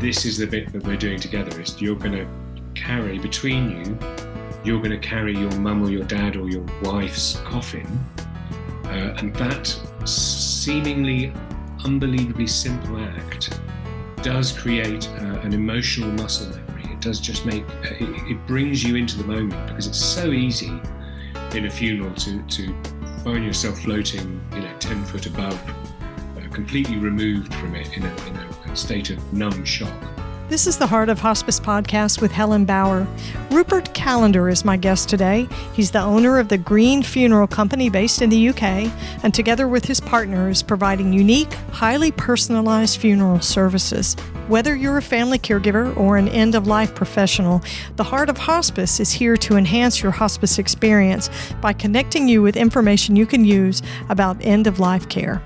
this is the bit that we're doing together, is you're going to carry between you, you're going to carry your mum or your dad or your wife's coffin. And that seemingly unbelievably simple act does create an emotional muscle memory. It does just it brings you into the moment, because it's so easy in a funeral to find yourself floating, 10 foot above, completely removed from it in a state of numb shock. This is the Heart of Hospice podcast with Helen Bauer. Rupert Callender is my guest today. He's the owner of the Green Funeral Company based in the UK, and together with his partner is providing unique, highly personalized funeral services. Whether you're a family caregiver or an end-of-life professional, the Heart of Hospice is here to enhance your hospice experience by connecting you with information you can use about end-of-life care.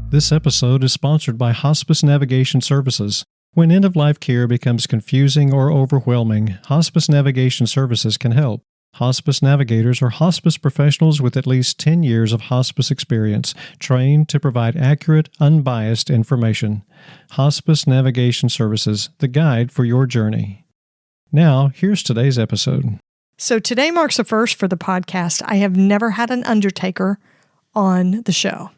This episode is sponsored by Hospice Navigation Services. When end-of-life care becomes confusing or overwhelming, Hospice Navigation Services can help. Hospice navigators are hospice professionals with at least 10 years of hospice experience, trained to provide accurate, unbiased information. Hospice Navigation Services, the guide for your journey. Now, here's today's episode. So today marks a first for the podcast. I have never had an undertaker on the show.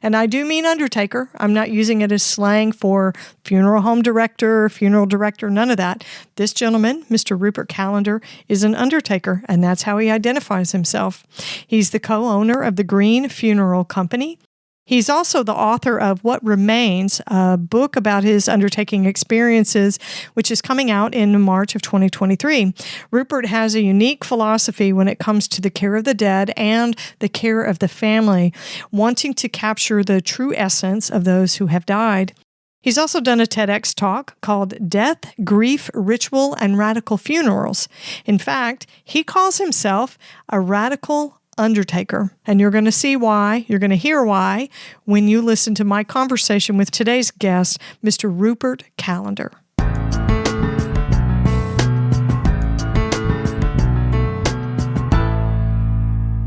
And I do mean undertaker. I'm not using it as slang for funeral home director, funeral director, none of that. This gentleman, Mr. Rupert Callender, is an undertaker, and that's how he identifies himself. He's the co-owner of the Green Funeral Company. He's also the author of What Remains, a book about his undertaking experiences, which is coming out in March of 2023. Rupert has a unique philosophy when it comes to the care of the dead and the care of the family, wanting to capture the true essence of those who have died. He's also done a TEDx talk called Death, Grief, Ritual, and Radical Funerals. In fact, he calls himself a radical undertaker, and you're going to see why, you're going to hear why, when you listen to my conversation with today's guest, Mr. Rupert Callender.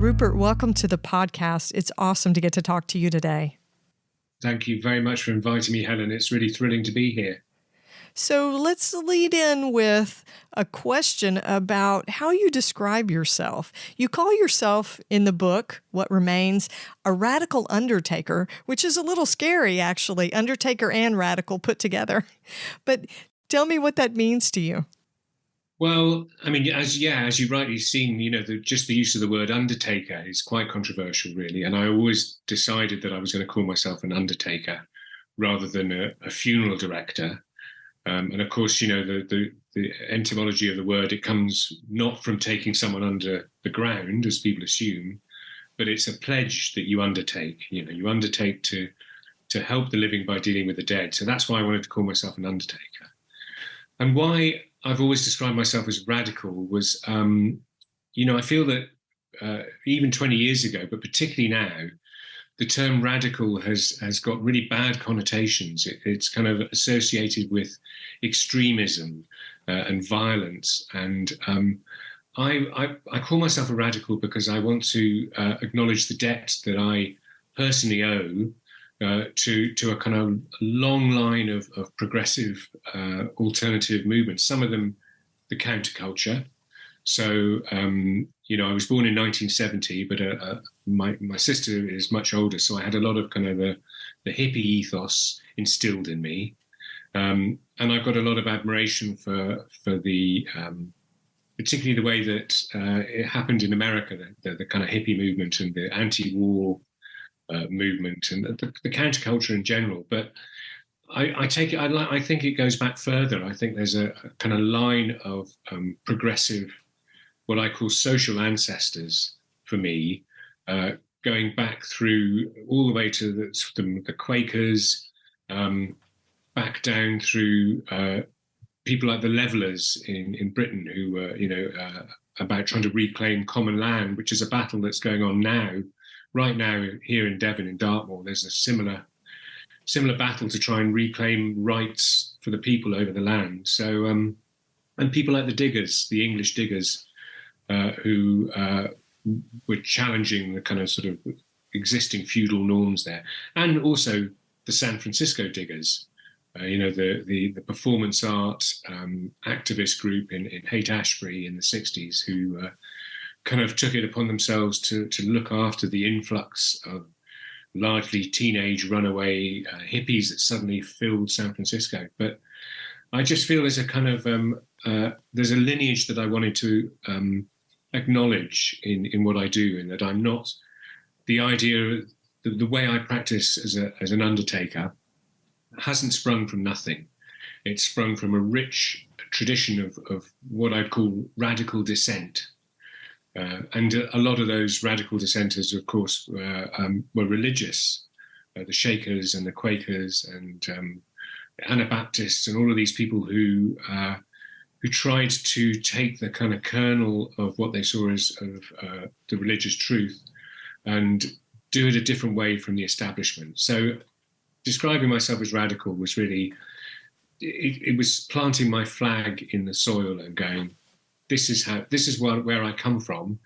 Rupert, welcome to the podcast. It's awesome to get to talk to you today. Thank you very much for inviting me, Helen. It's really thrilling to be here. So let's lead in with a question about how you describe yourself. You call yourself in the book, What Remains, a radical undertaker, which is a little scary, actually, undertaker and radical put together. But tell me what that means to you. Well, I mean, as you rightly seen, just the use of the word undertaker is quite controversial, really. And I always decided that I was going to call myself an undertaker rather than a funeral director. And of course, the etymology of the word, it comes not from taking someone under the ground, as people assume, but it's a pledge that you undertake. You undertake to help the living by dealing with the dead. So that's why I wanted to call myself an undertaker. And why I've always described myself as radical was, I feel that even 20 years ago, but particularly now, the term radical has got really bad connotations. It's kind of associated with extremism and violence. And I call myself a radical because I want to acknowledge the debt that I personally owe to a kind of long line of progressive alternative movements, some of them the counterculture. So, I was born in 1970, but my sister is much older, so I had a lot of kind of the hippie ethos instilled in me. And I've got a lot of admiration for the, particularly the way that it happened in America, the kind of hippie movement and the anti-war movement and the counterculture in general. But I take it, I think it goes back further. I think there's a kind of line of progressive, what I call social ancestors for me, going back through all the way to the Quakers, back down through people like the Levelers in Britain who were, about trying to reclaim common land, which is a battle that's going on now. Right now, here in Devon, in Dartmoor, there's a similar battle to try and reclaim rights for the people over the land. So, and people like the diggers, the English diggers, who were challenging the kind of sort of existing feudal norms there, and also the San Francisco Diggers, the performance art activist group in Haight-Ashbury in the 60s, who kind of took it upon themselves to look after the influx of largely teenage runaway hippies that suddenly filled San Francisco. But I just feel there's a kind of there's a lineage that I wanted to acknowledge in what I do, and that I'm not the idea. The way I practice as an undertaker hasn't sprung from nothing. It's sprung from a rich tradition of what I'd call radical dissent. And a lot of those radical dissenters, of course, were religious. The Shakers and the Quakers and Anabaptists and all of these people who tried to take the kind of kernel of what they saw as the religious truth and do it a different way from the establishment. So describing myself as radical was really, it was planting my flag in the soil and going, this is where I come from,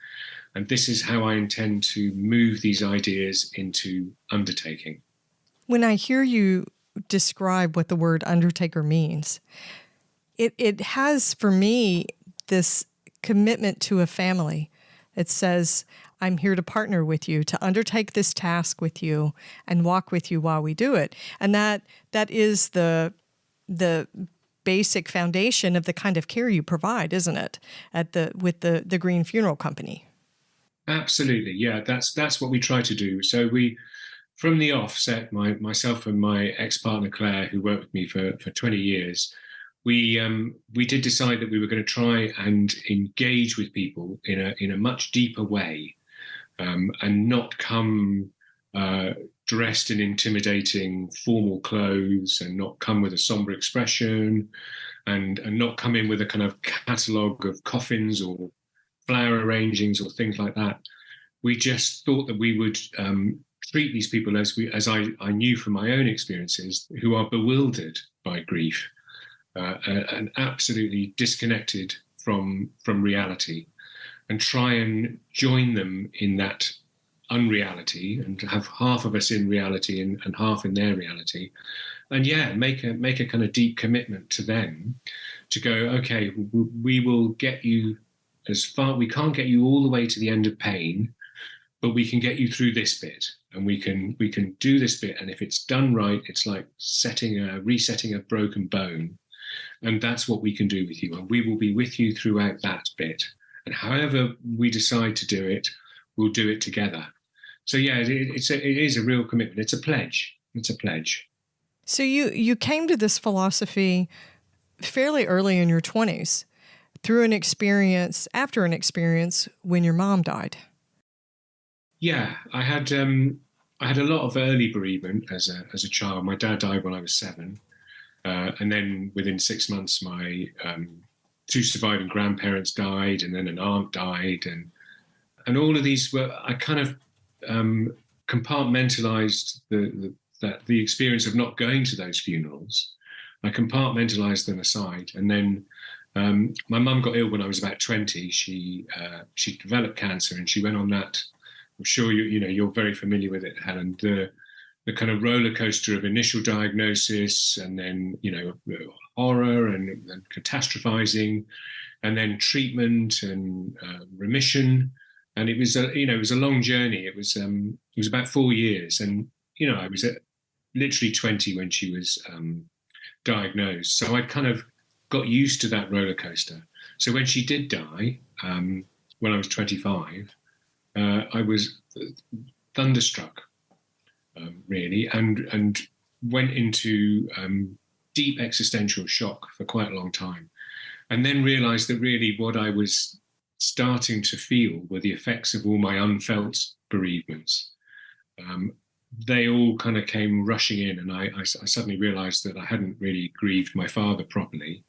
and this is how I intend to move these ideas into undertaking. When I hear you describe what the word undertaker means, it has for me this commitment to a family. It says, I'm here to partner with you, to undertake this task with you and walk with you while we do it. And that is the basic foundation of the kind of care you provide, isn't it? With the Green Funeral Company. Absolutely. Yeah, that's what we try to do. So we, from the offset, myself and my ex-partner Claire, who worked with me for 20 years, we did decide that we were going to try and engage with people in a much deeper way, and not come dressed in intimidating formal clothes, and not come with a somber expression, and not come in with a kind of catalogue of coffins or flower arrangings or things like that. We just thought that we would treat these people as I knew from my own experiences, who are bewildered by grief and absolutely disconnected from reality, and try and join them in that unreality, and have half of us in reality and half in their reality, and make a kind of deep commitment to them to go, okay, we will get you as far, we can't get you all the way to the end of pain, but we can get you through this bit, and we can do this bit, and if it's done right, it's like resetting a broken bone, and that's what we can do with you, and we will be with you throughout that bit, and however we decide to do it, we'll do it together. So yeah, it is a real commitment. It's a pledge. So you came to this philosophy fairly early in your 20s through after an experience when your mom died. Yeah, I had a lot of early bereavement as a child. My dad died when I was 7, and then within 6 months, my 2 surviving grandparents died, and then an aunt died, and all of these were, I kind of compartmentalized the experience of not going to those funerals. I compartmentalized them aside, and then my mum got ill when I was about 20. She developed cancer, and she went on that. I'm sure you're very familiar with it, Helen. The kind of roller coaster of initial diagnosis, and then horror and catastrophizing, and then treatment and remission. And it was a long journey. It was about 4 years, and I was literally 20 when she was diagnosed. So I kind of got used to that roller coaster. So when she did die, when I was 25, I was thunderstruck, really, and went into deep existential shock for quite a long time, and then realised that really what I was starting to feel were the effects of all my unfelt bereavements. They all kind of came rushing in, and I suddenly realised that I hadn't really grieved my father properly.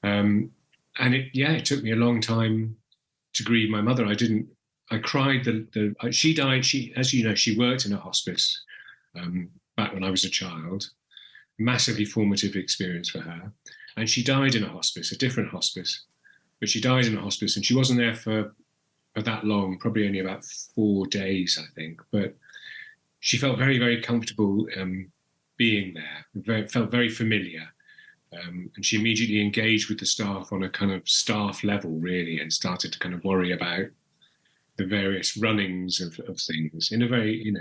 And it took me a long time to grieve my mother. I cried. She died. As you know, she worked in a hospice back when I was a child. Massively formative experience for her, and she died in a hospice, a different hospice. But she died in a hospice, and she wasn't there for that long, probably only about 4 days, I think. But she felt very, very comfortable being there. It felt very familiar. And she immediately engaged with the staff on a kind of staff level, really, and started to kind of worry about the various runnings of things in a very,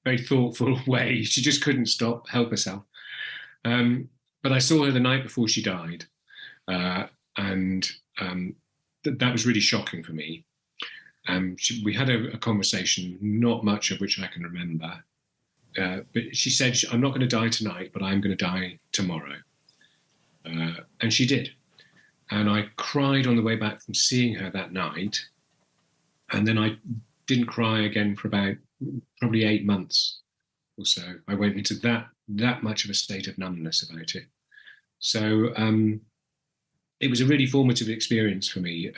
very thoughtful way. She just couldn't help herself. But I saw her the night before she died, and that was really shocking for me. We had a conversation, not much of which I can remember, but she said, "I'm not going to die tonight, but I'm going to die tomorrow." And she did. And I cried on the way back from seeing her that night. And then I didn't cry again for about probably 8 months or so. I went into that much of a state of numbness about it. So it was a really formative experience for me,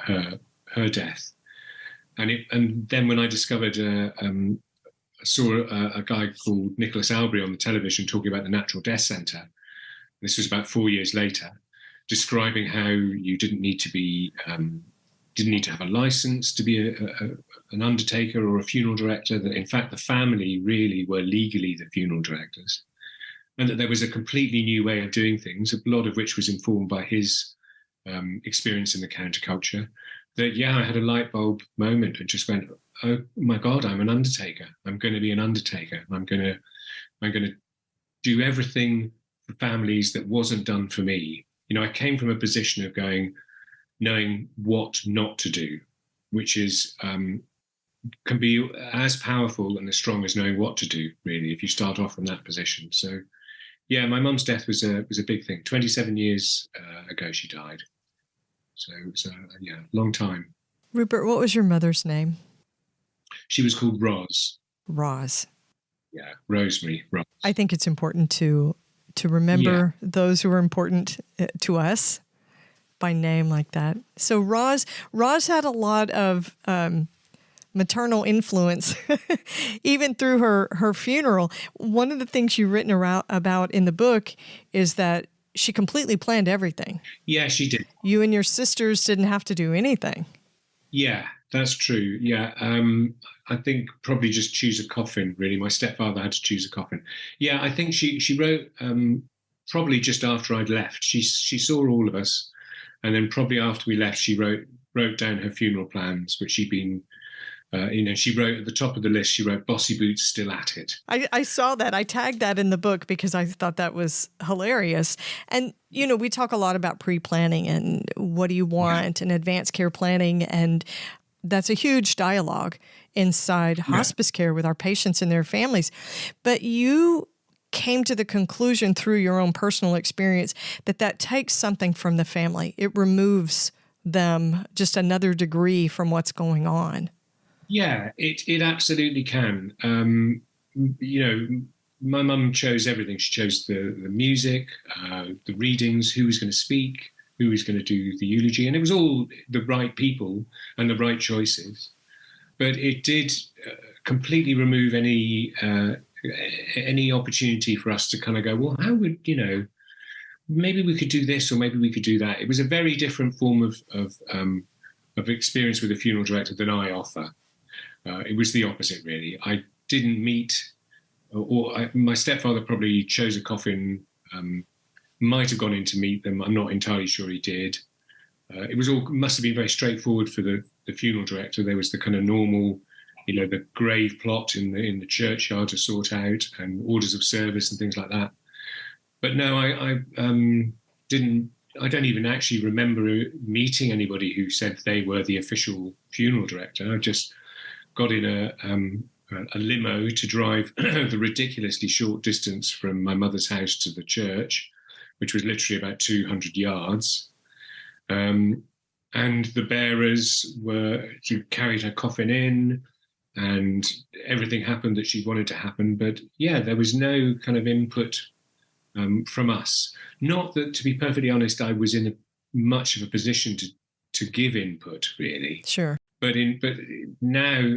her death. And then when I discovered, I saw a guy called Nicholas Albury on the television talking about the Natural Death Centre. This was about 4 years later, describing how you didn't need to have a license to be an undertaker or a funeral director, that in fact the family really were legally the funeral directors, and that there was a completely new way of doing things, a lot of which was informed by his experience in the counterculture. That, I had a light bulb moment and just went, oh my God, I'm an undertaker. I'm going to be an undertaker. I'm going to do everything for families that wasn't done for me. I came from a position of knowing what not to do, which is can be as powerful and as strong as knowing what to do, really, if you start off from that position. So, my mum's death was a big thing. 27 years ago, she died. So it was a long time. Rupert, what was your mother's name? She was called Roz. Roz. Yeah, Rosemary. Roz. I think it's important to remember those who are important to us by name like that. So Roz had a lot of maternal influence, even through her funeral. One of the things you've written about in the book is that she completely planned everything. Yeah, she did. You and your sisters didn't have to do anything. Yeah, that's true. Yeah, I think probably just choose a coffin, really. My stepfather had to choose a coffin. Yeah, I think she wrote probably just after I'd left. She saw all of us, and then probably after we left, she wrote down her funeral plans, which she'd been, she wrote at the top of the list, she wrote "Bossy Boots still at it." I saw that. I tagged that in the book because I thought that was hilarious. And, we talk a lot about pre-planning and what do you want and advanced care planning. And that's a huge dialogue inside hospice care with our patients and their families. But you came to the conclusion through your own personal experience that takes something from the family. It removes them just another degree from what's going on. Yeah, it absolutely can. My mum chose everything. She chose the music, the readings, who was going to speak, who was going to do the eulogy, and it was all the right people and the right choices. But it did completely remove any opportunity for us to kind of go, well, how would, maybe we could do this or maybe we could do that. It was a very different form of experience with a funeral director than I offer. It was the opposite, really. I didn't meet, my stepfather probably chose a coffin, might have gone in to meet them. I'm not entirely sure he did. It must have been very straightforward for the funeral director. There was the kind of normal, the grave plot in the churchyard to sort out and orders of service and things like that. But no, I don't even actually remember meeting anybody who said they were the official funeral director. I just got in a limo to drive the ridiculously short distance from my mother's house to the church, which was literally about 200 yards. And the bearers carried her coffin in, and everything happened that she wanted to happen. But there was no kind of input from us. Not that, to be perfectly honest, I was in much of a position to give input, really. Sure. But now,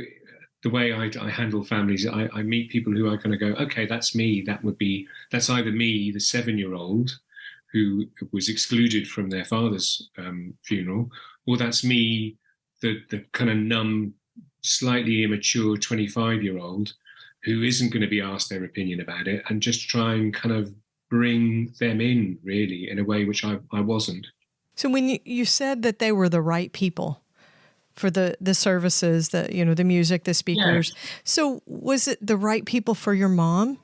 the way I handle families, I meet people who I kind of go, okay, that's me. That's either me, the 7-year-old who was excluded from their father's funeral, or that's me, the kind of numb, slightly immature 25-year-old who isn't going to be asked their opinion about it, and just try and kind of bring them in, really, in a way which I wasn't. So when you said that they were the right people for the services, the music, the speakers, Yes. so was it the right people for your mom,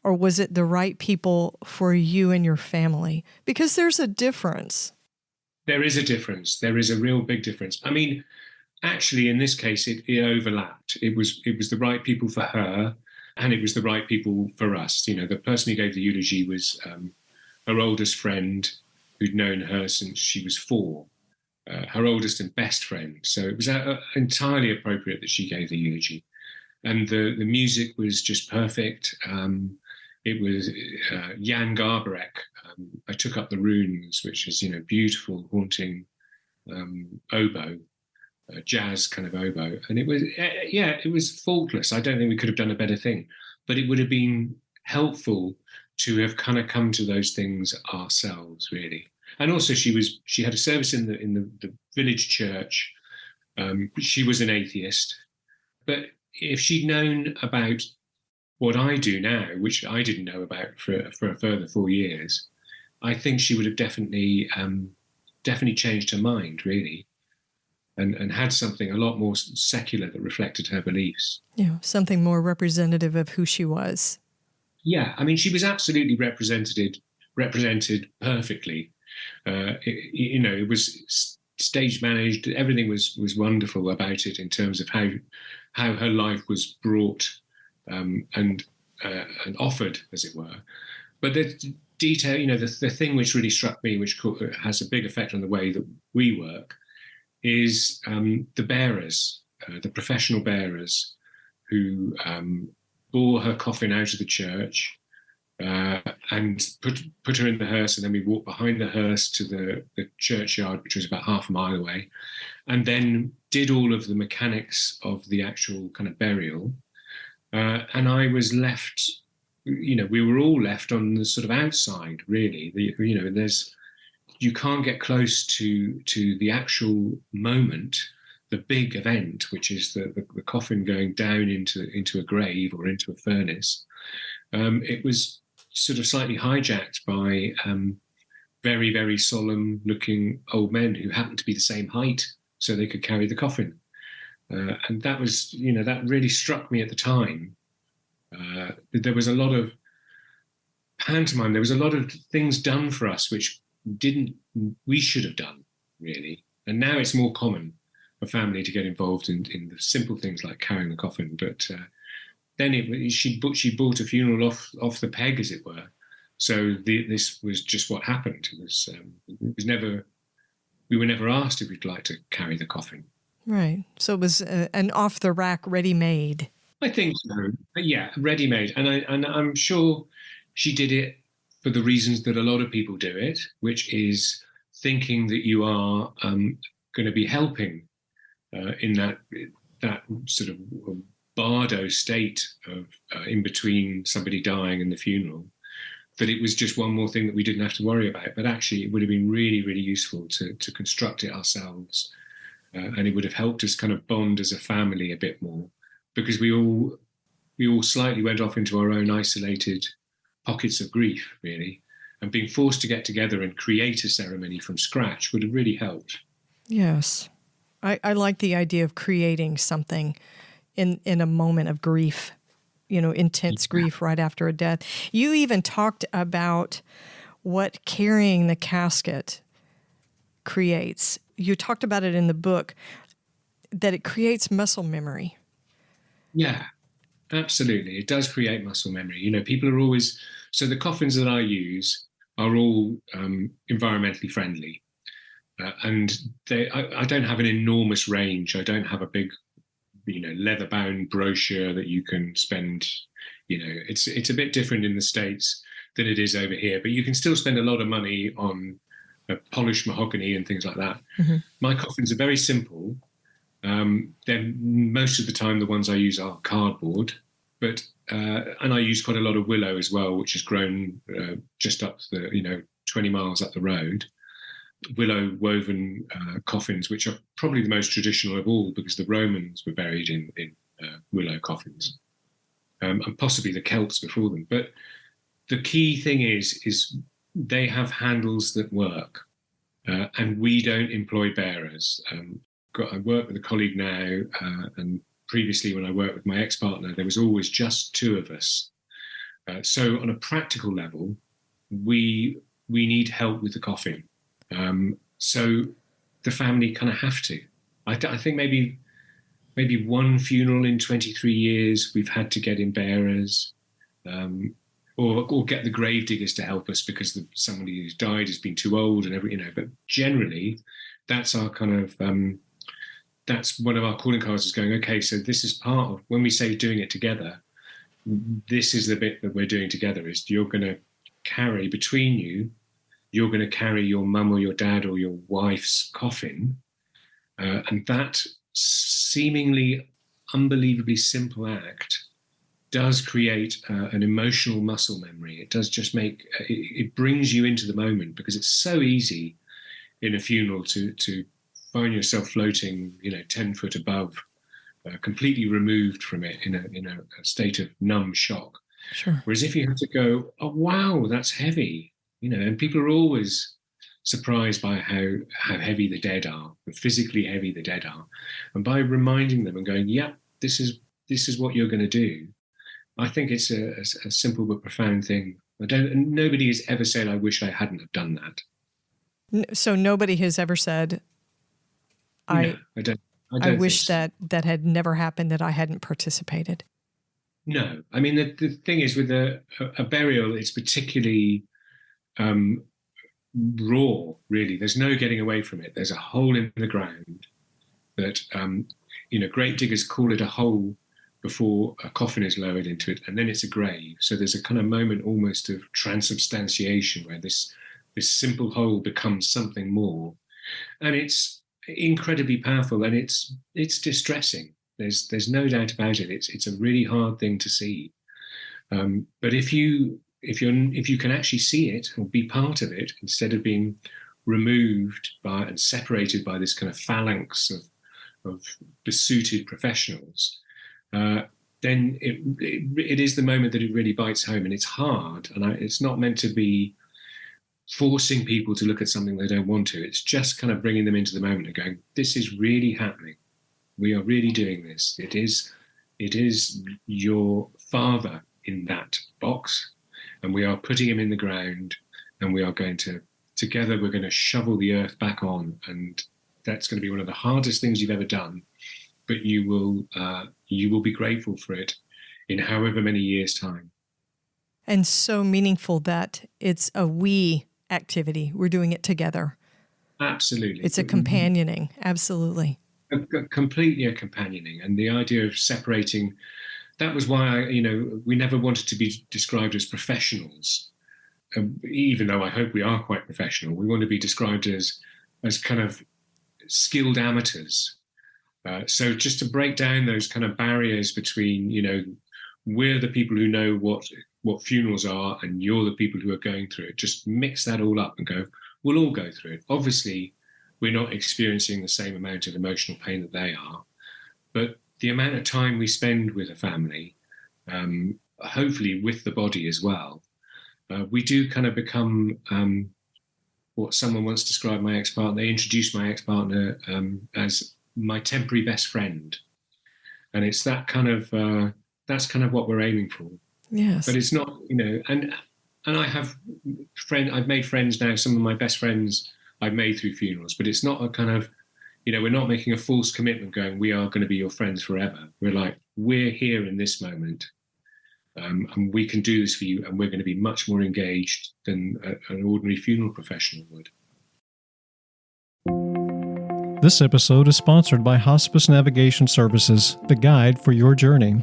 or was it the right people for you and your family? Because there's a difference. There is a difference. There is a real big difference. I mean, actually, in this case, it overlapped. It was the right people for her, and it was the right people for us. The person who gave the eulogy was her oldest friend, who'd known her since she was 4, her oldest and best friend. So it was entirely appropriate that she gave the eulogy, and the music was just perfect. It was Jan Garbarek. I took up the runes, which is beautiful, haunting oboe. Jazz kind of oboe, and it was faultless. I don't think we could have done a better thing, but it would have been helpful to have kind of come to those things ourselves, really. And also, she had a service in the village church. She was an atheist, but if she'd known about what I do now, which I didn't know about for a further 4 years, I think she would have definitely changed her mind, really. And had something a lot more secular that reflected her beliefs. Yeah, something more representative of who she was. Yeah, I mean, she was absolutely represented perfectly. It was stage managed. Everything was wonderful about it in terms of how her life was brought and offered, as it were. But the detail, the thing which really struck me, which has a big effect on the way that we work, is the bearers, the professional bearers who bore her coffin out of the church and put her in the hearse, and then we walked behind the hearse to the churchyard, which was about half a mile away, and then did all of the mechanics of the actual kind of burial. And I was left, we were all left on the sort of outside, really. You can't get close to the actual moment, the big event, which is the coffin going down into a grave or into a furnace. It was sort of slightly hijacked by very, very solemn looking old men who happened to be the same height, so they could carry the coffin. And that was, that really struck me at the time. There was a lot of pantomime. There was a lot of things done for us which we should have done, really. And now it's more common for family to get involved in the simple things like carrying the coffin. But then she bought a funeral off the peg, as it were. So this was just what happened. We were never asked if we'd like to carry the coffin. Right. So it was an off the rack, ready made. I think so. Yeah, ready made. And I'm sure she did it for the reasons that a lot of people do it, which is thinking that you are going to be helping in that sort of bardo state of in between somebody dying and the funeral, that it was just one more thing that we didn't have to worry about. But actually, it would have been really, really useful to construct it ourselves, and it would have helped us kind of bond as a family a bit more, because we all slightly went off into our own isolated pockets of grief, really, and being forced to get together and create a ceremony from scratch would have really helped. Yes. I like the idea of creating something in a moment of grief, intense grief right after a death. You even talked about what carrying the casket creates. You talked about it in the book, that it creates muscle memory. Yeah, absolutely. It does create muscle memory. People are always... So the coffins that I use are all environmentally friendly. And I don't have an enormous range. I don't have a big, leather-bound brochure that you can spend. It's a bit different in the States than it is over here. But you can still spend a lot of money on polished mahogany and things like that. Mm-hmm. My coffins are very simple. Then most of the time, the ones I use are cardboard. But and I use quite a lot of willow as well, which has grown just up 20 miles up the road. Willow woven coffins, which are probably the most traditional of all, because the Romans were buried in willow coffins. and possibly the Celts before them. But the key thing is they have handles that work, and we don't employ bearers. I work with a colleague now, and previously when I worked with my ex-partner, there was always just two of us. So on a practical level, we need help with the coffin. So the family kind of have to. I think maybe one funeral in 23 years we've had to get in bearers, or get the grave diggers to help us because somebody who's died has been too old and But generally, that's our kind of that's one of our calling cards, is going, okay, so this is part of when we say doing it together. This is the bit that we're doing together. Is you're going to carry between you. You're going to carry your mum or your dad or your wife's coffin, and that seemingly unbelievably simple act does create an emotional muscle memory. It does just it brings you into the moment, because it's so easy in a funeral to find yourself floating, 10 foot above, completely removed from it in a state of numb shock. Sure. Whereas if you have to go, oh wow, that's heavy, and people are always surprised by how heavy the dead are, physically heavy the dead are, and by reminding them and going, yeah, this is what you're going to do. I think it's a simple but profound thing. Nobody has ever said, I wish I hadn't have done that. So nobody has ever said, I wish that had never happened, that I hadn't participated. No. I mean, the thing is, with a burial, it's particularly raw, really. There's no getting away from it. There's a hole in the ground that, grave diggers call it a hole before a coffin is lowered into it, and then it's a grave. So there's a kind of moment almost of transubstantiation where this simple hole becomes something more. And it's incredibly powerful, and it's distressing. There's no doubt about it. It's a really hard thing to see. But if you can actually see it or be part of it, instead of being removed by and separated by this kind of phalanx of besuited professionals, then it is the moment that it really bites home, and it's hard. And it's not meant to be forcing people to look at something they don't want to. It's just kind of bringing them into the moment and going, this is really happening. We are really doing this. It is your father in that box, and we are putting him in the ground, and we are going to, together, we're going to shovel the earth back on. And that's going to be one of the hardest things you've ever done, but you will be grateful for it in however many years' time. And so meaningful that it's a we activity. We're doing it together. Absolutely. It's a companioning. Absolutely. Completely a companioning. And the idea of separating, that was why we never wanted to be described as professionals, even though I hope we are quite professional. We want to be described as kind of skilled amateurs. So just to break down those kind of barriers between, we're the people who know what funerals are, and you're the people who are going through it. Just mix that all up and go, we'll all go through it. Obviously, we're not experiencing the same amount of emotional pain that they are, but the amount of time we spend with a family, hopefully with the body as well, we do kind of become what someone once described my ex-partner. They introduced my ex-partner as my temporary best friend. And it's that kind of, that's kind of what we're aiming for. Yes. But it's not, and I have I've made friends now. Some of my best friends I've made through funerals, but it's not a kind of, we're not making a false commitment going, we are going to be your friends forever. We're like, we're here in this moment, and we can do this for you, and we're going to be much more engaged than an ordinary funeral professional would. This episode is sponsored by Hospice Navigation Services, the guide for your journey.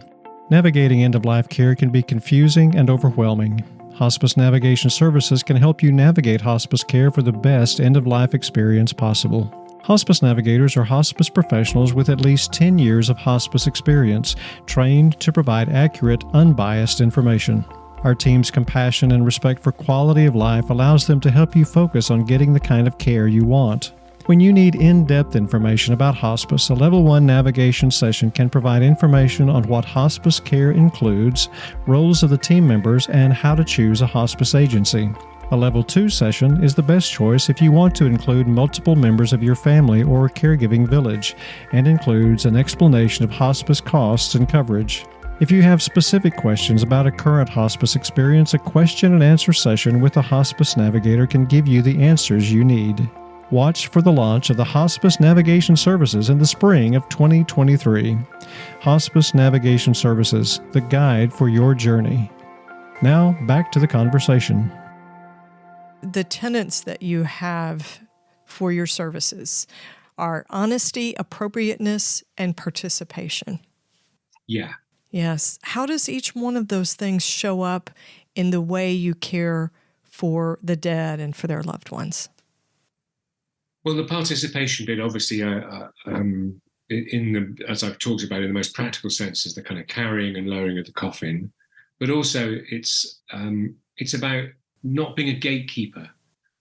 Navigating end-of-life care can be confusing and overwhelming. Hospice Navigation Services can help you navigate hospice care for the best end-of-life experience possible. Hospice navigators are hospice professionals with at least 10 years of hospice experience, trained to provide accurate, unbiased information. Our team's compassion and respect for quality of life allows them to help you focus on getting the kind of care you want. When you need in-depth information about hospice, a Level 1 navigation session can provide information on what hospice care includes, roles of the team members, and how to choose a hospice agency. A Level 2 session is the best choice if you want to include multiple members of your family or caregiving village, and includes an explanation of hospice costs and coverage. If you have specific questions about a current hospice experience, a question and answer session with a hospice navigator can give you the answers you need. Watch for the launch of the Hospice Navigation Services in the spring of 2023. Hospice Navigation Services, the guide for your journey. Now, back to the conversation. The tenets that you have for your services are honesty, appropriateness, and participation. Yeah. Yes. How does each one of those things show up in the way you care for the dead and for their loved ones? Well, the participation bit, obviously, in the, as I've talked about, in the most practical sense, is the kind of carrying and lowering of the coffin, but also it's about not being a gatekeeper,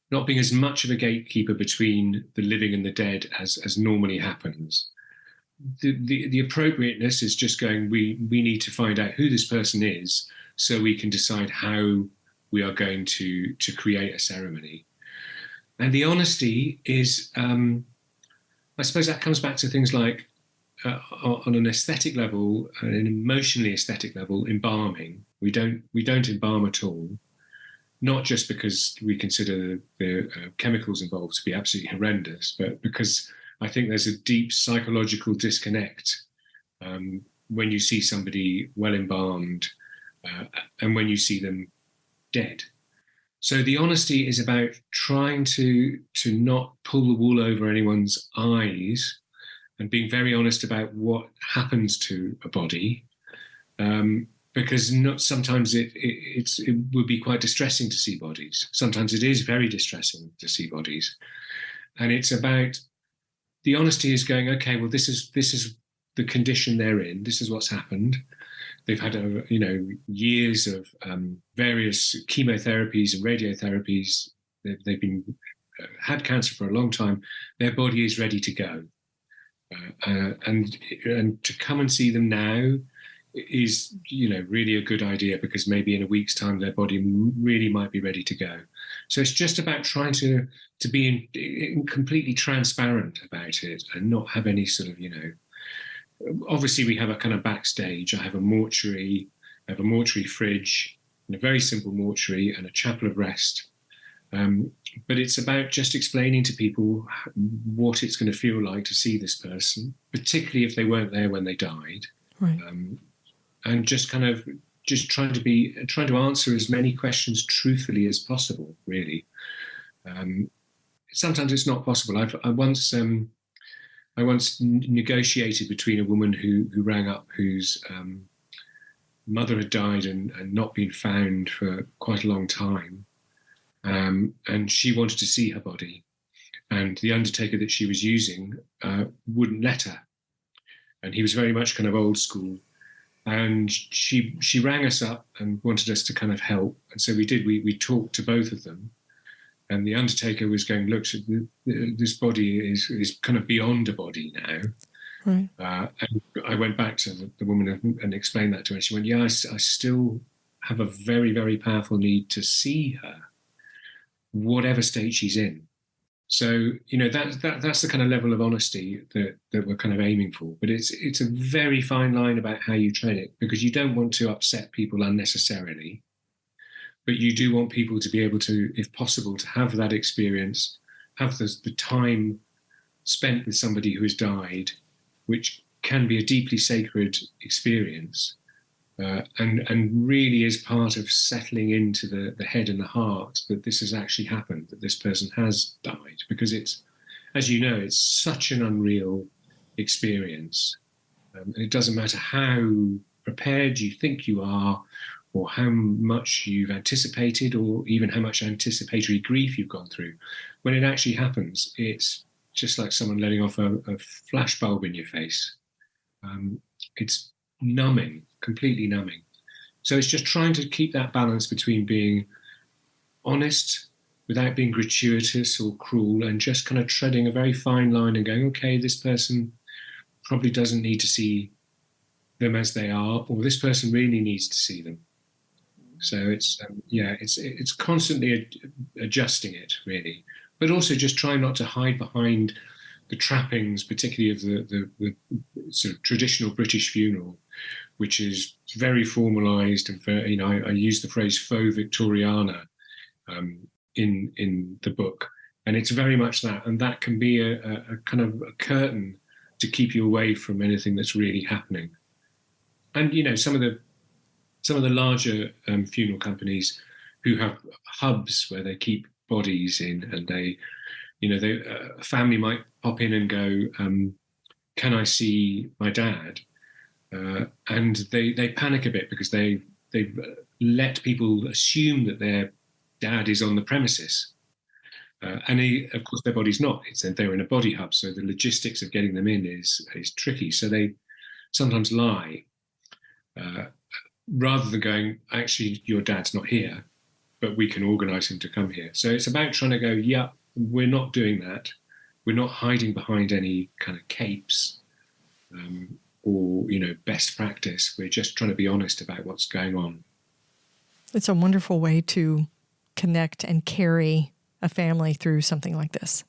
not being as much of a gatekeeper between the living and the dead as normally happens. The appropriateness is just going, we need to find out who this person is so we can decide how we are going to create a ceremony. And the honesty is, I suppose that comes back to things like, on an aesthetic level, an emotionally aesthetic level, embalming. We don't embalm at all, not just because we consider the chemicals involved to be absolutely horrendous, but because I think there's a deep psychological disconnect when you see somebody well embalmed and when you see them dead. So the honesty is about trying to not pull the wool over anyone's eyes and being very honest about what happens to a body, because sometimes it would be quite distressing to see bodies. Sometimes it is very distressing to see bodies, and it's about the honesty is going, okay, well, this is the condition they're in. This is what's happened. They've had years of various chemotherapies and radiotherapies. They've been had cancer for a long time. Their body is ready to go, and to come and see them now is really a good idea, because maybe in a week's time their body really might be ready to go. So it's just about trying to be completely transparent about it and not have any sort of Obviously, we have a kind of backstage. I have a mortuary fridge, and a very simple mortuary, and a chapel of rest. But it's about just explaining to people what it's going to feel like to see this person, particularly if they weren't there when they died. Right. And just trying to answer as many questions truthfully as possible, really. Sometimes it's not possible. I once negotiated between a woman who rang up, whose mother had died and not been found for quite a long time. And she wanted to see her body. And the undertaker that she was using wouldn't let her. And he was very much kind of old school. And she rang us up and wanted us to kind of help. And so we did. We talked to both of them. And the undertaker was going, look, this body is kind of beyond a body now. Right. And I went back to the woman and explained that to her. She went, yeah, I still have a very, very powerful need to see her, whatever state she's in. So, that's the kind of level of honesty that we're kind of aiming for. But it's a very fine line about how you train it, because you don't want to upset people unnecessarily. But you do want people to be able to, if possible, to have that experience, have the time spent with somebody who has died, which can be a deeply sacred experience, and really is part of settling into the head and the heart that this has actually happened, that this person has died. Because it's, as you know, it's such an unreal experience. And it doesn't matter how prepared you think you are, or how much you've anticipated, or even how much anticipatory grief you've gone through. When it actually happens, it's just like someone letting off a flash bulb in your face. It's numbing, completely numbing. So it's just trying to keep that balance between being honest without being gratuitous or cruel, and just kind of treading a very fine line and going, okay, this person probably doesn't need to see them as they are, or this person really needs to see them. So it's constantly adjusting it, really, but also just trying not to hide behind the trappings, particularly of the sort of traditional British funeral, which is very formalised and very, I use the phrase faux Victoriana in the book, and it's very much that, and that can be a kind of a curtain to keep you away from anything that's really happening. And some of the larger funeral companies who have hubs where they keep bodies in, and a family might pop in and go, "Can I see my dad?" And they panic a bit because they let people assume that their dad is on the premises, and of course their body's not. They're in a body hub, so the logistics of getting them in is tricky. So they sometimes lie. Rather than going, actually, your dad's not here, but we can organise him to come here. So it's about trying to go, yeah, we're not doing that. We're not hiding behind any kind of capes or best practice. We're just trying to be honest about what's going on. It's a wonderful way to connect and carry a family through something like this.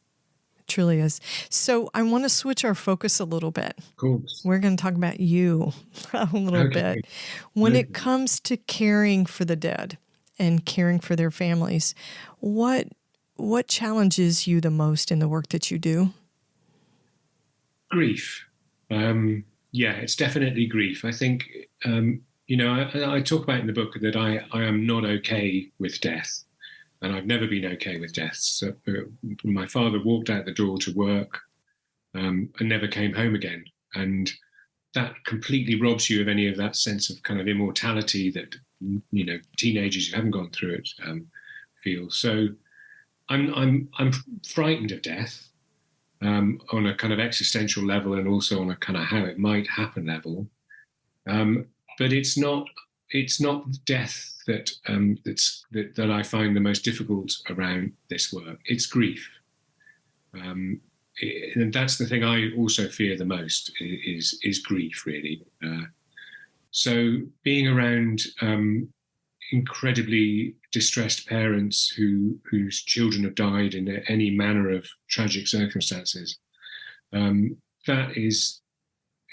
It truly is. So I want to switch our focus a little bit. Of course. We're going to talk about you a little bit. When it comes to caring for the dead and caring for their families, what challenges you the most in the work that you do? Grief. It's definitely grief. I think, I talk about in the book that I am not okay with death. And I've never been okay with death. So, my father walked out the door to work and never came home again. And that completely robs you of any of that sense of kind of immortality that, teenagers who haven't gone through it feel. So I'm frightened of death on a kind of existential level, and also on a kind of how it might happen level. But it's not death that I find the most difficult around this work. It's grief, and that's the thing I also fear the most is grief, really. So being around incredibly distressed parents whose children have died in any manner of tragic circumstances,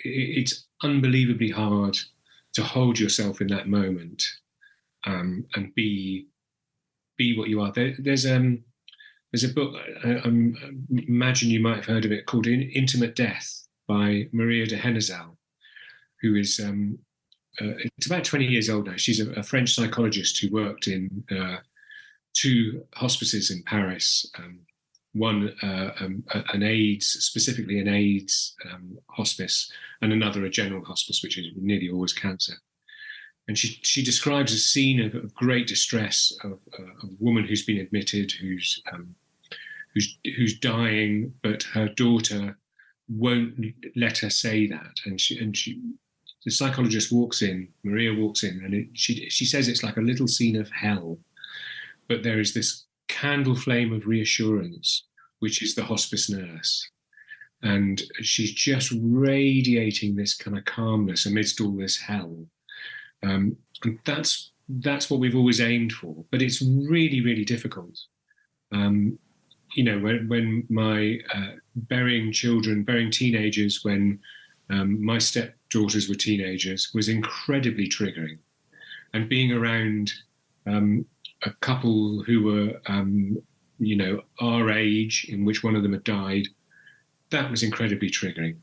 it's unbelievably hard to hold yourself in that moment and be what you are. There's a book, I imagine you might have heard of it, called Intimate Death by Maria de Hennezel, who is it's about 20 years old now. She's a French psychologist who worked in 2 hospices in Paris. One an AIDS, specifically an AIDS hospice, and another a general hospice, which is nearly always cancer. And she describes a scene of great distress of a woman who's been admitted, who's dying, but her daughter won't let her say that. And the psychologist walks in, Maria walks in, and she says it's like a little scene of hell, but there is this candle flame of reassurance, which is the hospice nurse. And she's just radiating this kind of calmness amidst all this hell. And that's what we've always aimed for, but it's really, really difficult. When my burying teenagers, when my stepdaughters were teenagers, was incredibly triggering. And being around a couple who were, our age, in which one of them had died, that was incredibly triggering.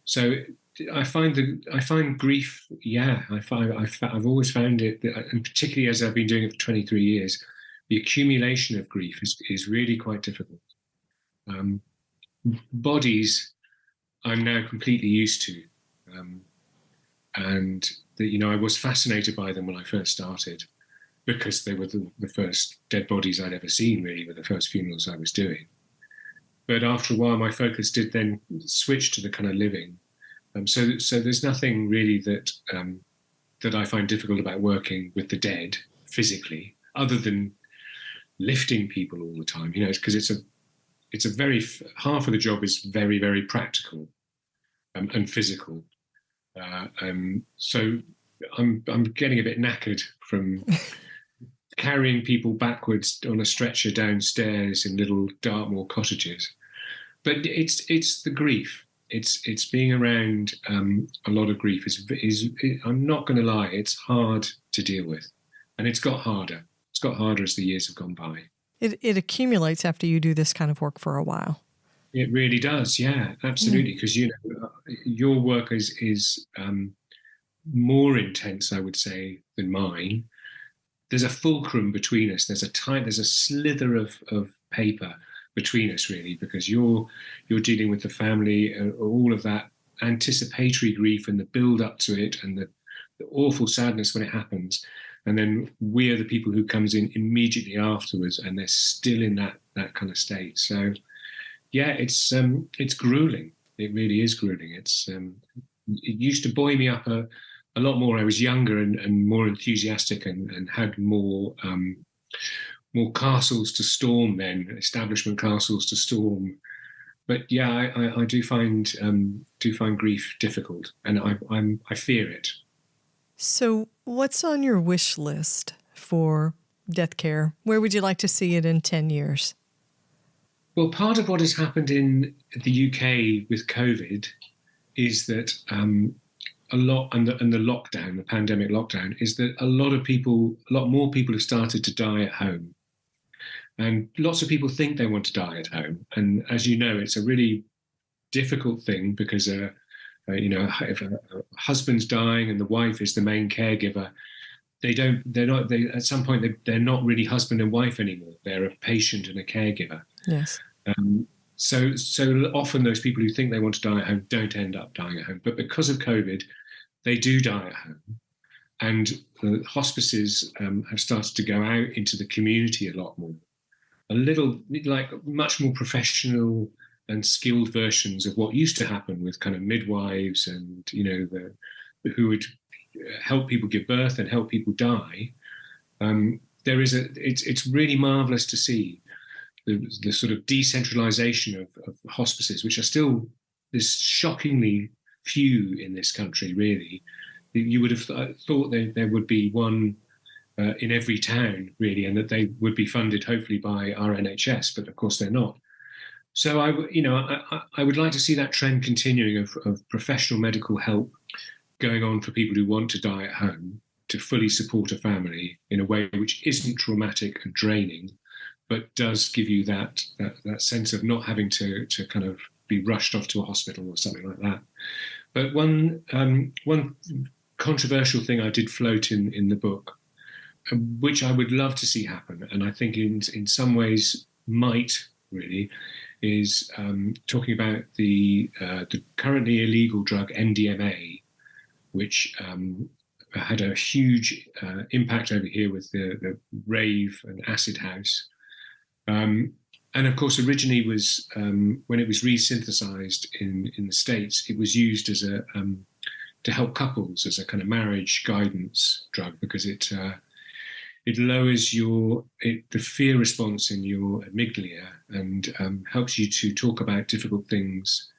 So I find grief. Yeah, I've always found it, and particularly as I've been doing it for 23 years, the accumulation of grief is really quite difficult. Bodies, I'm now completely used to, and I was fascinated by them when I first started, because they were the first dead bodies I'd ever seen, really, were the first funerals I was doing. But after a while, my focus did then switch to the kind of living. So there's nothing really that I find difficult about working with the dead physically, other than lifting people all the time, because it's a very, half of the job is very, very practical and physical. So I'm getting a bit knackered from carrying people backwards on a stretcher downstairs in little Dartmoor cottages. But it's the grief. It's being around a lot of grief. I'm not going to lie, it's hard to deal with, and it's got harder. It's got harder as the years have gone by. It accumulates after you do this kind of work for a while. It really does, yeah, absolutely. Because your work is more intense, I would say, than mine. There's a fulcrum between us. There's a slither of paper between us, really, because you're dealing with the family, all of that anticipatory grief and the build up to it, and the awful sadness when it happens, and then we are the people who comes in immediately afterwards, and they're still in that kind of state. So, yeah, it's grueling. It really is grueling. It used to buoy me up a lot more. I was younger and more enthusiastic and had more castles to storm then, establishment castles to storm. But yeah, I do find grief difficult, and I fear it. So what's on your wish list for death care? Where would you like to see it in 10 years? Well, part of what has happened in the UK with COVID is that a lot, and the lockdown, the pandemic lockdown, is that a lot more people have started to die at home. And lots of people think they want to die at home. And as you know, it's a really difficult thing because, if a husband's dying and the wife is the main caregiver, at some point, they're not really husband and wife anymore. They're a patient and a caregiver. Yes. So often those people who think they want to die at home don't end up dying at home. But because of COVID, they do die at home. And hospices have started to go out into the community a lot more. A little, like much more professional and skilled versions of what used to happen with kind of midwives and, who would help people give birth and help people die. It's really marvelous to see the sort of decentralization of hospices, which are still, there's shockingly few in this country, really. You would have thought there would be one in every town, really, and that they would be funded hopefully by our NHS, but of course they're not. So I would like to see that trend continuing of professional medical help going on for people who want to die at home, to fully support a family in a way which isn't traumatic and draining, but does give you that sense of not having to kind of be rushed off to a hospital or something like that. But one controversial thing I did float in the book, which I would love to see happen, and I think in some ways might really, is talking about the currently illegal drug MDMA, which had a huge impact over here with the rave and acid house. And of course, originally was when it was resynthesized in the States, it was used as to help couples as a kind of marriage guidance drug, because it lowers the fear response in your amygdala and helps you to talk about difficult things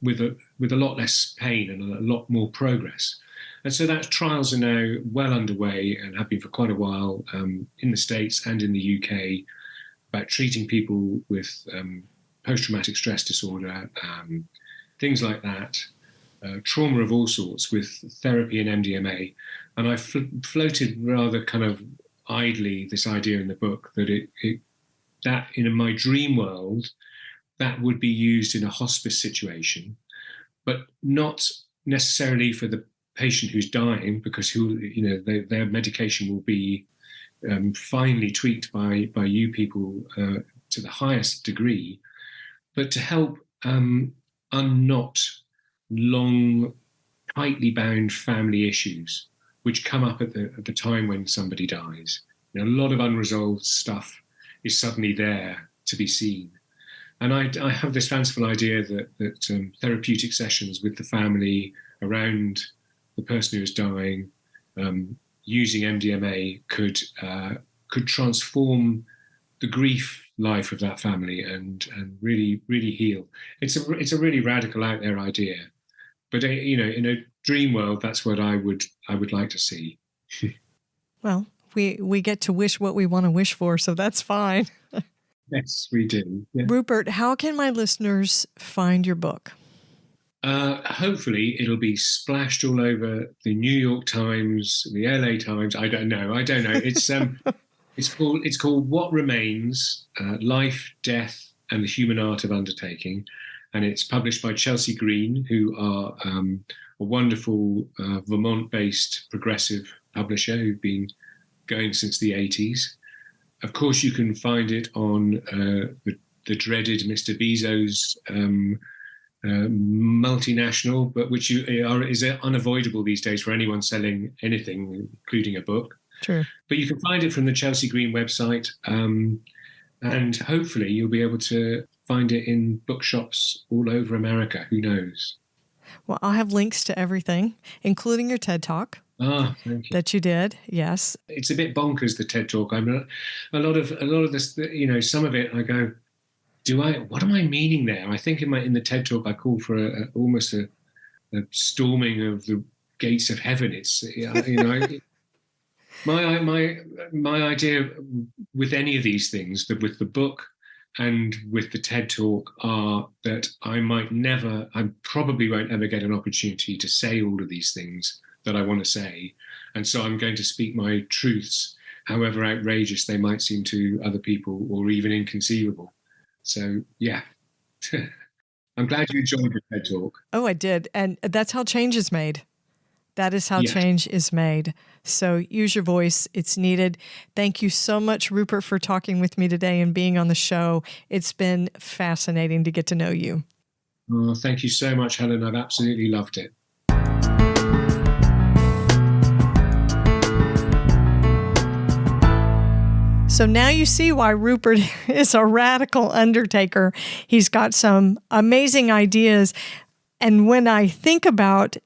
with a lot less pain and a lot more progress. And so that trials are now well underway and have been for quite a while in the States and in the UK about treating people with post-traumatic stress disorder, things like that, trauma of all sorts with therapy and MDMA. And I floated rather kind of idly this idea in the book that that in my dream world, that would be used in a hospice situation, but not necessarily for the patient who's dying, because their medication will be finely tweaked by you people to the highest degree, but to help unknot long, tightly bound family issues which come up at the time when somebody dies. A lot of unresolved stuff is suddenly there to be seen. And I have this fanciful idea that therapeutic sessions with the family around the person who is dying, using MDMA could could transform the grief life of that family and really, really heal. It's a really radical out there idea, but in a dream world, that's what I would like to see. Well, we get to wish what we want to wish for, so that's fine. Yes, we do. Yeah. Rupert, how can my listeners find your book? Hopefully it'll be splashed all over the New York Times, the LA Times. I don't know. It's it's called What Remains: Life, Death, and the Human Art of Undertaking, and it's published by Chelsea Green, who are a wonderful Vermont-based progressive publisher who've been going since the 80s. Of course, you can find it on the dreaded Mr. Bezos multinational, but which is unavoidable these days for anyone selling anything, including a book. True. But you can find it from the Chelsea Green website, and hopefully you'll be able to find it in bookshops all over America. Who knows? Well, I'll have links to everything, including your TED Talk. Thank you. That you did, yes. It's a bit bonkers, the TED Talk. A lot of this, some of it I go, what am I meaning there? I think in the TED Talk I call for almost a storming of the gates of heaven. It's my idea with any of these things, that with the book and with the TED Talk, are that I probably won't ever get an opportunity to say all of these things that I want to say. And so I'm going to speak my truths, however outrageous they might seem to other people or even inconceivable. So, yeah. I'm glad you enjoyed the TED Talk. Oh, I did. And that's how change is made. That is how change is made. So use your voice. It's needed. Thank you so much, Rupert, for talking with me today and being on the show. It's been fascinating to get to know you. Oh, thank you so much, Helen. I've absolutely loved it. So now you see why Rupert is a radical undertaker. He's got some amazing ideas. And when I think about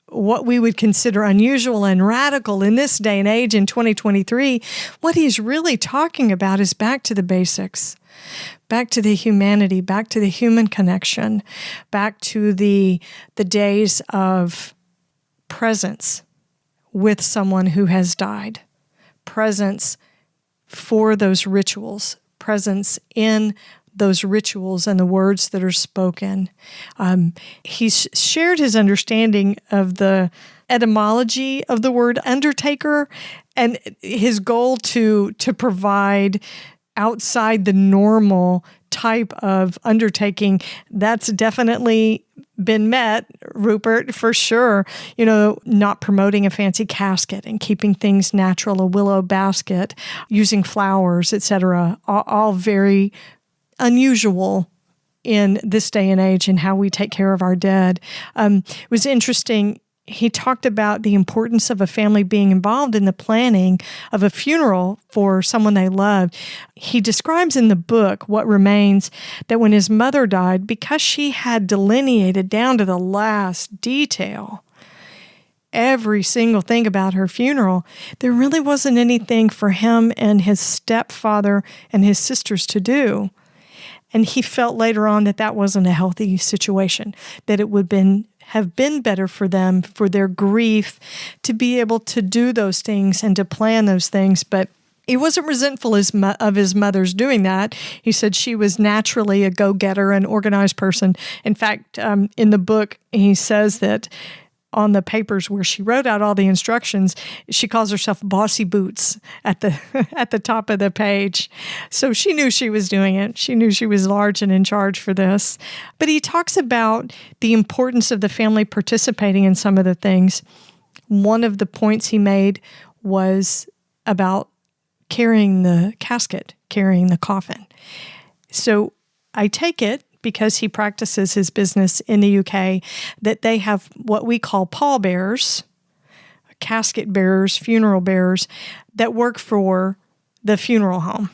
what we would consider unusual and radical in this day and age in 2023, what he's really talking about is back to the basics, back to the humanity, back to the human connection, back to the days of presence with someone who has died, presence for those rituals, presence in those rituals and the words that are spoken. He's shared his understanding of the etymology of the word undertaker and his goal to provide outside the normal type of undertaking. That's definitely been met, Rupert, for sure. Not promoting a fancy casket and keeping things natural, a willow basket, using flowers, etc. All very unusual in this day and age and how we take care of our dead. It was interesting. He talked about the importance of a family being involved in the planning of a funeral for someone they loved. He describes in the book What Remains that when his mother died, because she had delineated down to the last detail every single thing about her funeral, there really wasn't anything for him and his stepfather and his sisters to do. And he felt later on that wasn't a healthy situation, that it would have been better for them, for their grief, to be able to do those things and to plan those things. But he wasn't resentful of his mother's doing that. He said she was naturally a go-getter, an organized person. In fact, in the book, he says that on the papers where she wrote out all the instructions, she calls herself Bossy Boots at the top of the page. So she knew she was doing it. She knew she was large and in charge for this. But he talks about the importance of the family participating in some of the things. One of the points he made was about carrying the casket, carrying the coffin. So I take it, because he practices his business in the UK, that they have what we call pallbearers, casket bearers, funeral bearers, that work for the funeral home.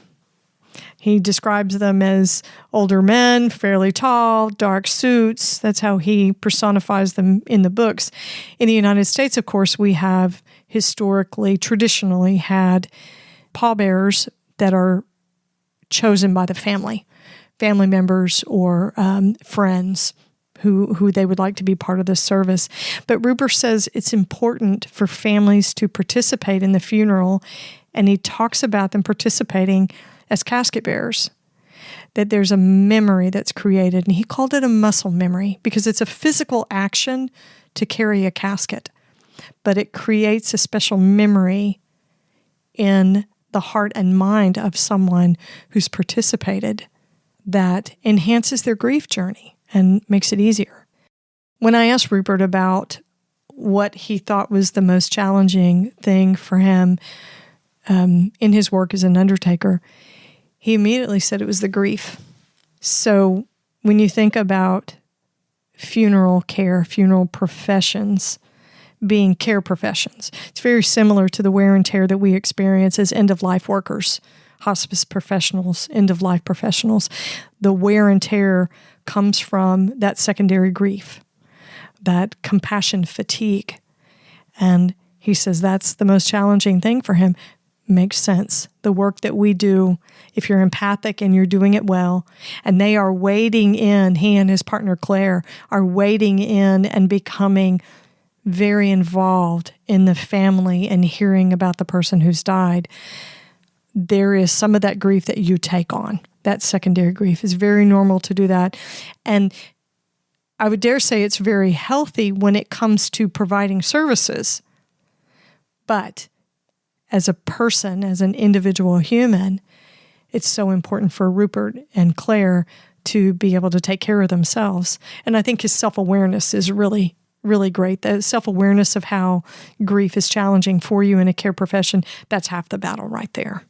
He describes them as older men, fairly tall, dark suits. That's how he personifies them in the books. In the United States, of course, we have historically, traditionally had pallbearers that are chosen by the family members or friends who they would like to be part of this service. But Rupert says it's important for families to participate in the funeral, and he talks about them participating as casket bearers, that there's a memory that's created. And he called it a muscle memory because it's a physical action to carry a casket, but it creates a special memory in the heart and mind of someone who's participated that enhances their grief journey and makes it easier. When I asked Rupert about what he thought was the most challenging thing for him in his work as an undertaker, he immediately said it was the grief. So when you think about funeral care, funeral professions being care professions, it's very similar to the wear and tear that we experience as end-of-life workers, hospice professionals, end-of-life professionals. The wear and tear comes from that secondary grief, that compassion fatigue. And he says that's the most challenging thing for him. Makes sense. The work that we do, if you're empathic and you're doing it well, and they are wading in, he and his partner Claire are wading in and becoming very involved in the family and hearing about the person who's died, there is some of that grief that you take on. That secondary grief is very normal to do that. And I would dare say it's very healthy when it comes to providing services. But as a person, as an individual human, it's so important for Rupert and Claire to be able to take care of themselves. And I think his self-awareness is really, really great. The self-awareness of how grief is challenging for you in a care profession, that's half the battle right there.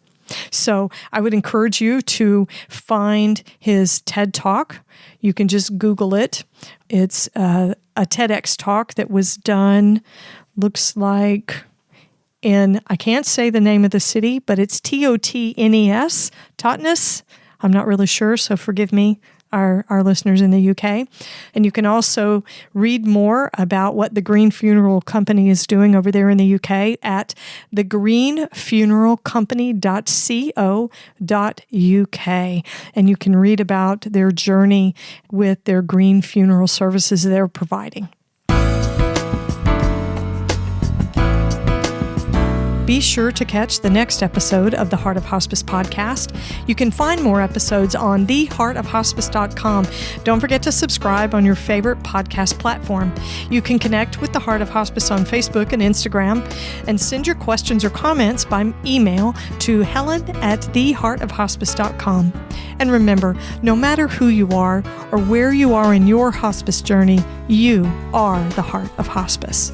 So I would encourage you to find his TED Talk. You can just Google it. It's a TEDx talk that was done, looks like in, I can't say the name of the city, but it's Totnes, Totnes. I'm not really sure, so forgive me, our listeners in the UK. And you can also read more about what the Green Funeral Company is doing over there in the UK at thegreenfuneralcompany.co.uk. And you can read about their journey with their green funeral services they're providing. Be sure to catch the next episode of the Heart of Hospice podcast. You can find more episodes on theheartofhospice.com. Don't forget to subscribe on your favorite podcast platform. You can connect with the Heart of Hospice on Facebook and Instagram, and send your questions or comments by email to helen@theheartofhospice.com. And remember, no matter who you are or where you are in your hospice journey, you are the Heart of Hospice.